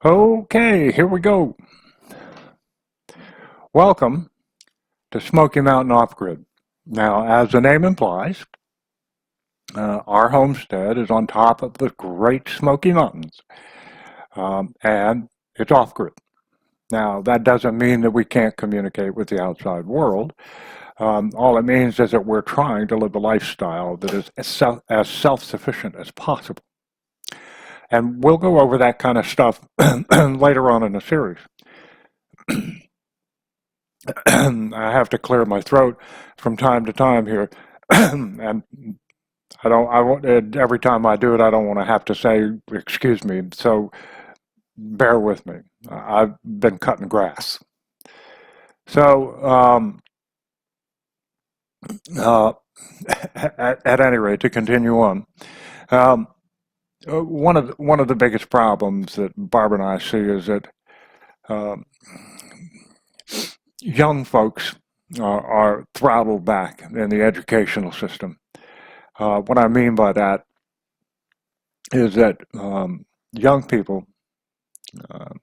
Okay, here we go. Welcome to Smoky Mountain Off-Grid. Now, as the name implies, our homestead is on top of the Great Smoky Mountains, and it's off-grid. Now, that doesn't mean that we can't communicate with the outside world. All it means is that we're trying to live a lifestyle that is as self-sufficient as possible. And we'll go over that kind of stuff later on in the series. I have to clear my throat from time to time here, and every time I do it, I don't want to have to say, excuse me, so bear with me. I've been cutting grass. So, at any rate, to continue on, um, one of the biggest problems that Barbara and I see is that um, young folks are throttled back in the educational system. What I mean by that is that young people uh,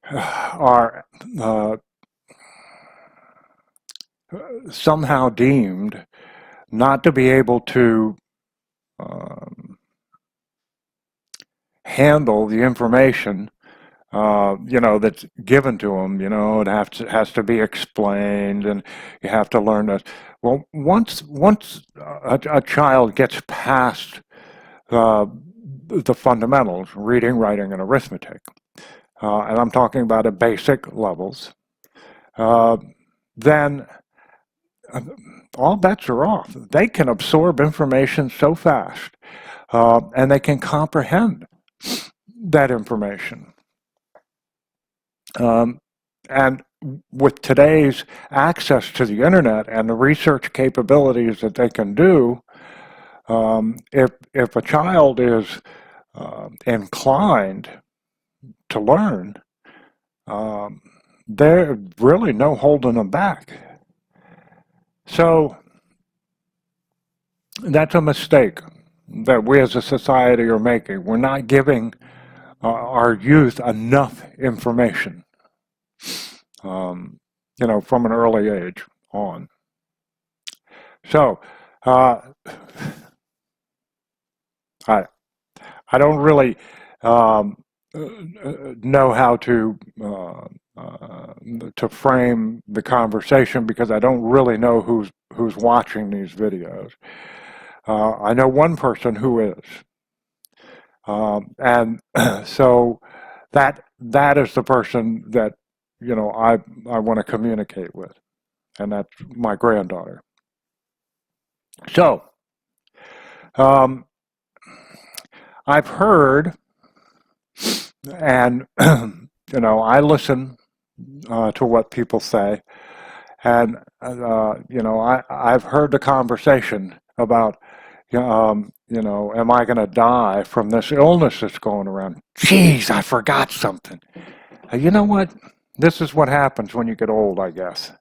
are somehow deemed not to be able to handle the information that's given to them. It has to be explained, and you have to learn this. Well, once a child gets past the fundamentals, reading, writing, and arithmetic, and I'm talking about at basic levels, then all bets are off. They can absorb information so fast, and they can comprehend that information. And with today's access to the internet and the research capabilities that they can do, if a child is inclined to learn, there's really no holding them back. So that's a mistake that we as a society are making. We're not giving our youth enough information, from an early age on. So I don't really know how to frame the conversation because I don't really know who's watching these videos. I know one person who is, and so that is the person that I want to communicate with, and that's my granddaughter. So I've heard, and I listen to what people say, and I've heard the conversation about am I going to die from this illness that's going around? Geez, I forgot something. You know what? This is what happens when you get old, I guess.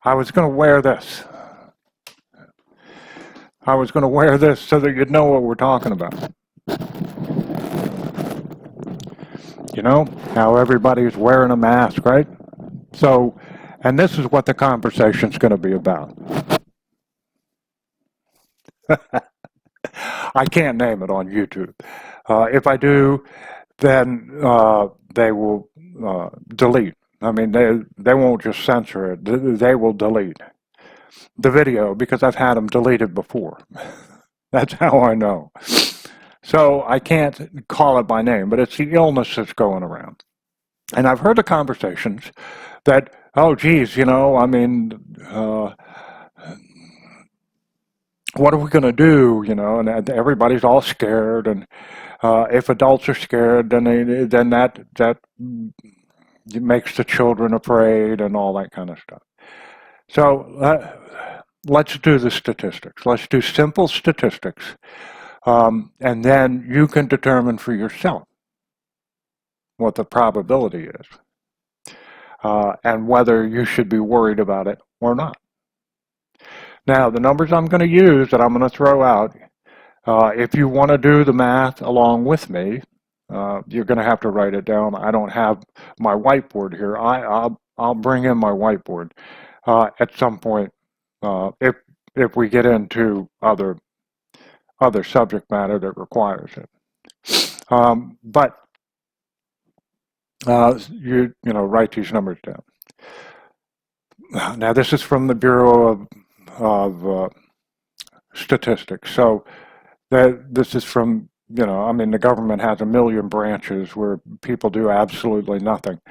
I was going to wear this. I was going to wear this so that you'd know what we're talking about. You know, how everybody's wearing a mask, right? So, and this is what the conversation's going to be about. I can't name it on YouTube. If I do, then they will delete. I mean, they won't just censor it. They will delete the video because I've had them deleted before. That's how I know. So I can't call it by name, but it's the illness that's going around. And I've heard the conversations that, oh, geez, I mean, what are we going to do? And everybody's all scared. And if adults are scared, then that makes the children afraid and all that kind of stuff. So let's do the statistics. Let's do simple statistics. And then you can determine for yourself what the probability is and whether you should be worried about it or not. Now, the numbers I'm going to use that I'm going to throw out, if you want to do the math along with me, you're going to have to write it down. I don't have my whiteboard here. I'll bring in my whiteboard at some point if we get into other subject matter that requires it. But you write these numbers down. Now this is from the Bureau of Statistics. So this is from the government has a million branches where people do absolutely nothing,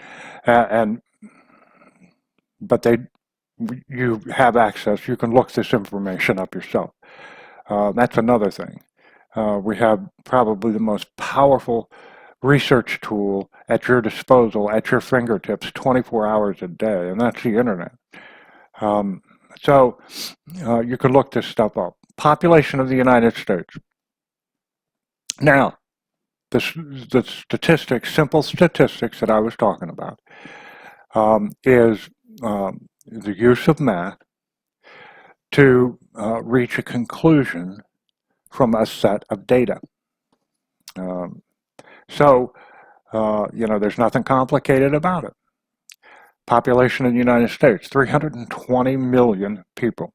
but you have access. You can look this information up yourself. That's another thing. We have probably the most powerful research tool at your disposal, at your fingertips, 24 hours a day, and that's the internet. So you can look this stuff up. Population of the United States. Now, the statistics, simple statistics that I was talking about, is the use of math to reach a conclusion from a set of data. There's nothing complicated about it. Population of the United States, 320 million people.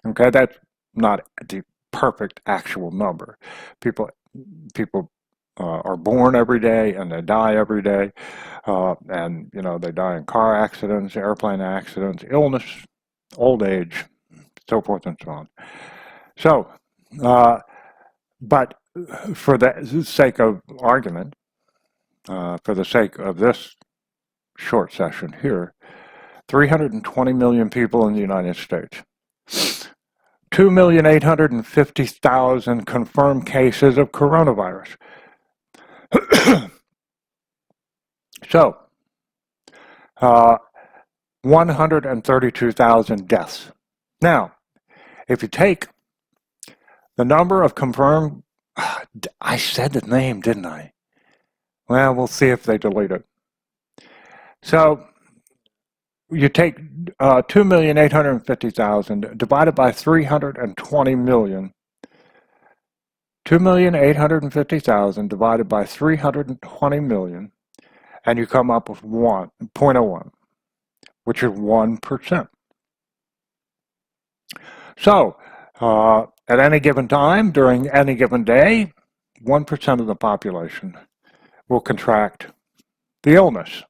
Okay, that's not the perfect actual number. People are born every day and they die every day, and they die in car accidents, airplane accidents, illness, old age, so forth and so on. So, but for the sake of argument, for the sake of this short session here, 320 million people in the United States. 2,850,000 confirmed cases of coronavirus. So, 132,000 deaths. Now, if you take the number of confirmed, I said the name, didn't I? Well, we'll see if they delete it. So, you take 2,850,000 divided by 320 million. 2,850,000 divided by 320 million, and you come up with 0.01, which is 1%. So, at any given time, during any given day, 1% of the population will contract the illness.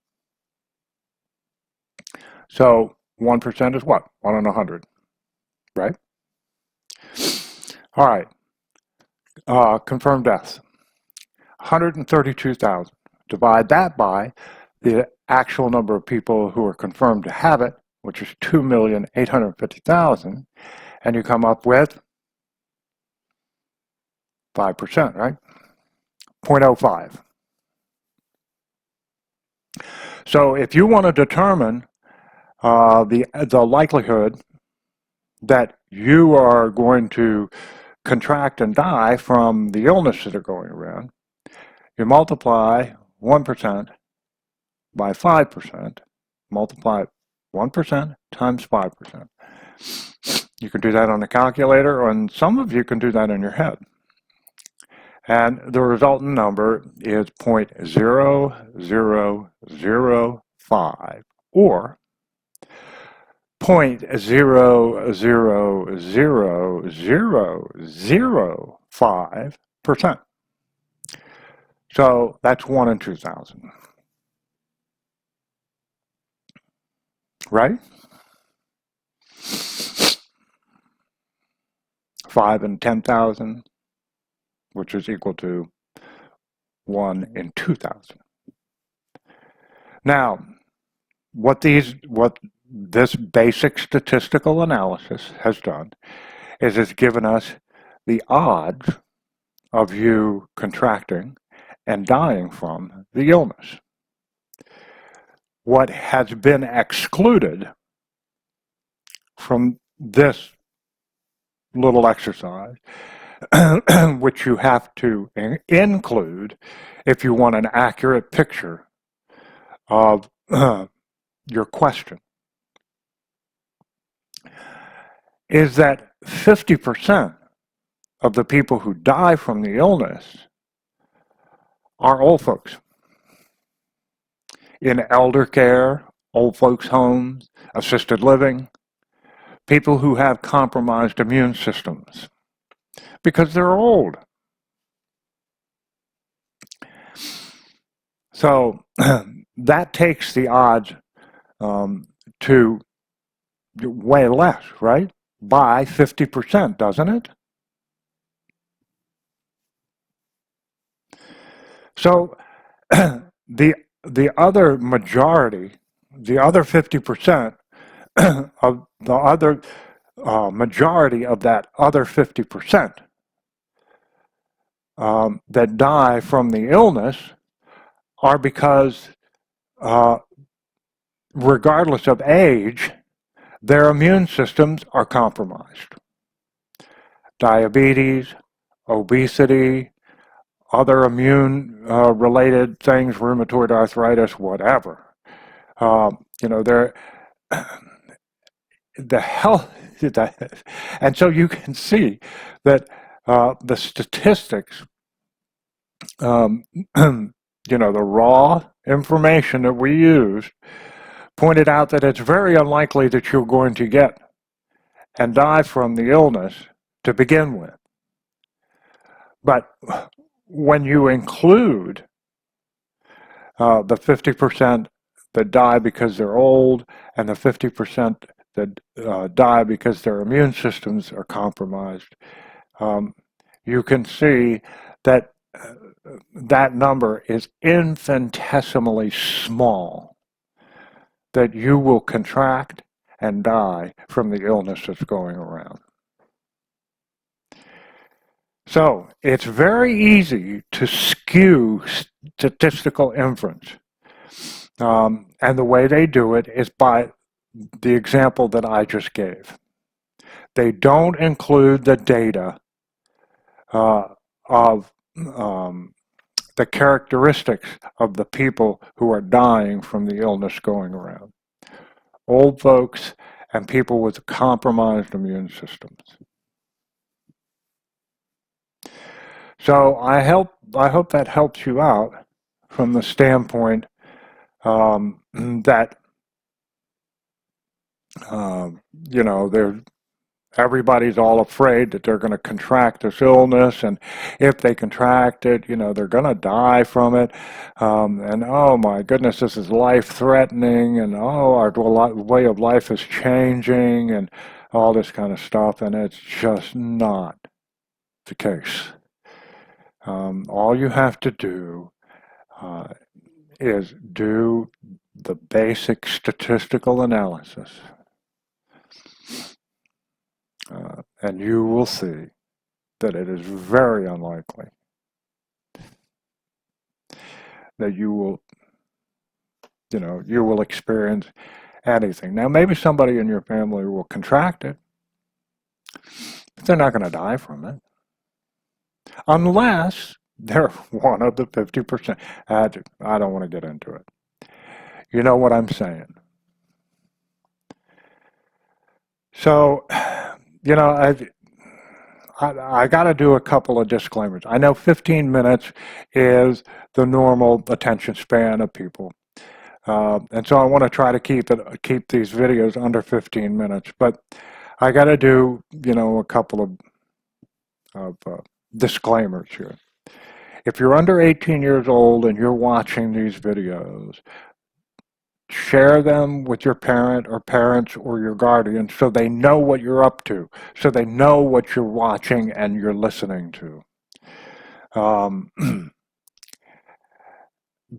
So 1% is what? 1 in 100, right? All right. Confirmed deaths, 132,000. Divide that by the actual number of people who are confirmed to have it, which is 2,850,000, and you come up with 5%, right? 0.05. So if you want to determine the likelihood that you are going to contract and die from the illness that are going around, you multiply 1% by 5%, multiply 1% times 5%. You can do that on a calculator, and some of you can do that in your head. And the resultant number is 0.0005, or 0.000005%. So that's 1 in 2,000. Right? 5 in 10,000, which is equal to 1 in 2,000. Now, what this basic statistical analysis has done is it's given us the odds of you contracting and dying from the illness. What has been excluded from this little exercise, which you have to include if you want an accurate picture of your question, is that 50% of the people who die from the illness are old folks in elder care, old folks' homes, assisted living, people who have compromised immune systems because they're old. So that takes the odds to way less, right? By 50%, doesn't it? So the other majority, the other 50% of the other majority of that other 50% that die from the illness are because, regardless of age, their immune systems are compromised. Diabetes, obesity, other immune related things, rheumatoid arthritis, whatever. They're the health, and so you can see that the statistics, the raw information that we used pointed out that it's very unlikely that you're going to get and die from the illness to begin with. But when you include the 50% that die because they're old and the 50% that die because their immune systems are compromised, you can see that that number is infinitesimally small, that you will contract and die from the illness that's going around. So it's very easy to skew statistical inference. And the way they do it is by the example that I just gave. They don't include the data of the characteristics of the people who are dying from the illness going around. Old folks and people with compromised immune systems. So I hope that helps you out from the standpoint that everybody's all afraid that they're going to contract this illness, and if they contract it, they're going to die from it, and oh my goodness, this is life-threatening, and oh, our way of life is changing, and all this kind of stuff, and it's just not the case. All you have to do is do the basic statistical analysis, and you will see that it is very unlikely that you will experience anything. Now, maybe somebody in your family will contract it, but they're not going to die from it, unless they're one of the 50%. I don't want to get into it. You know what I'm saying. So, I got to do a couple of disclaimers. I know 15 minutes is the normal attention span of people. And so I want to try to keep these videos under 15 minutes. But I got to do, a couple of disclaimers here. If you're under 18 years old and you're watching these videos, share them with your parent or parents or your guardian so they know what you're up to, so they know what you're watching and you're listening to.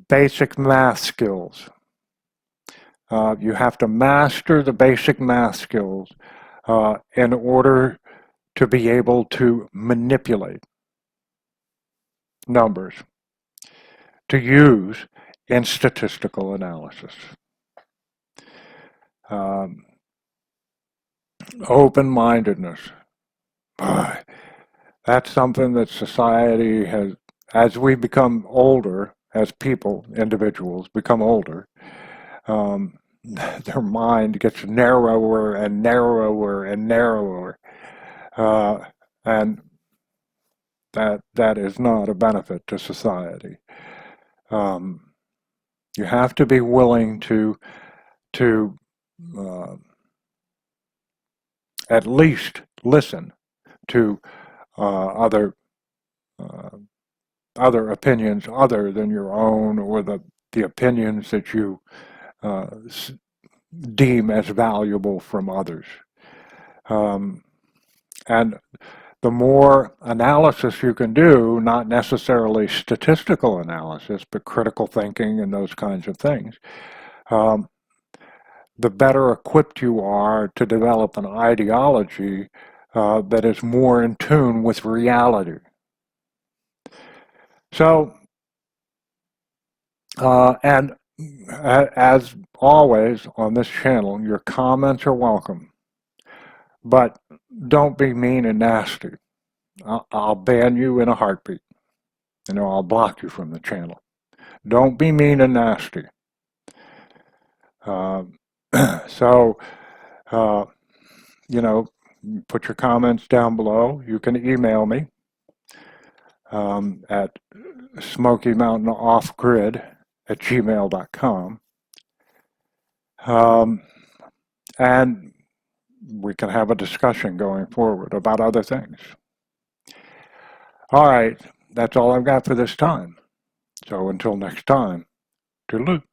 Basic math skills. You have to master the basic math skills in order to be able to manipulate numbers to use in statistical analysis. Open-mindedness. That's something that society has, as we become older, as people, individuals, become older, their mind gets narrower and narrower and narrower. And that is not a benefit to society. Um, you have to be willing to uh, at least listen to other uh, other opinions other than your own, or the opinions that you uh, deem as valuable from others. Um, and the more analysis you can do, not necessarily statistical analysis, but critical thinking and those kinds of things, um, the better equipped you are to develop an ideology that is more in tune with reality. So, and as always on this channel, your comments are welcome, but don't be mean and nasty. I'll ban you in a heartbeat. I'll block you from the channel. Don't be mean and nasty. Um, so, uh, you know, put your comments down below. You can email me at smokymountaiноffgrid@gmail.com. Um, and we can have a discussion going forward about other things. All right, that's all I've got for this time. So until next time, toodaloo.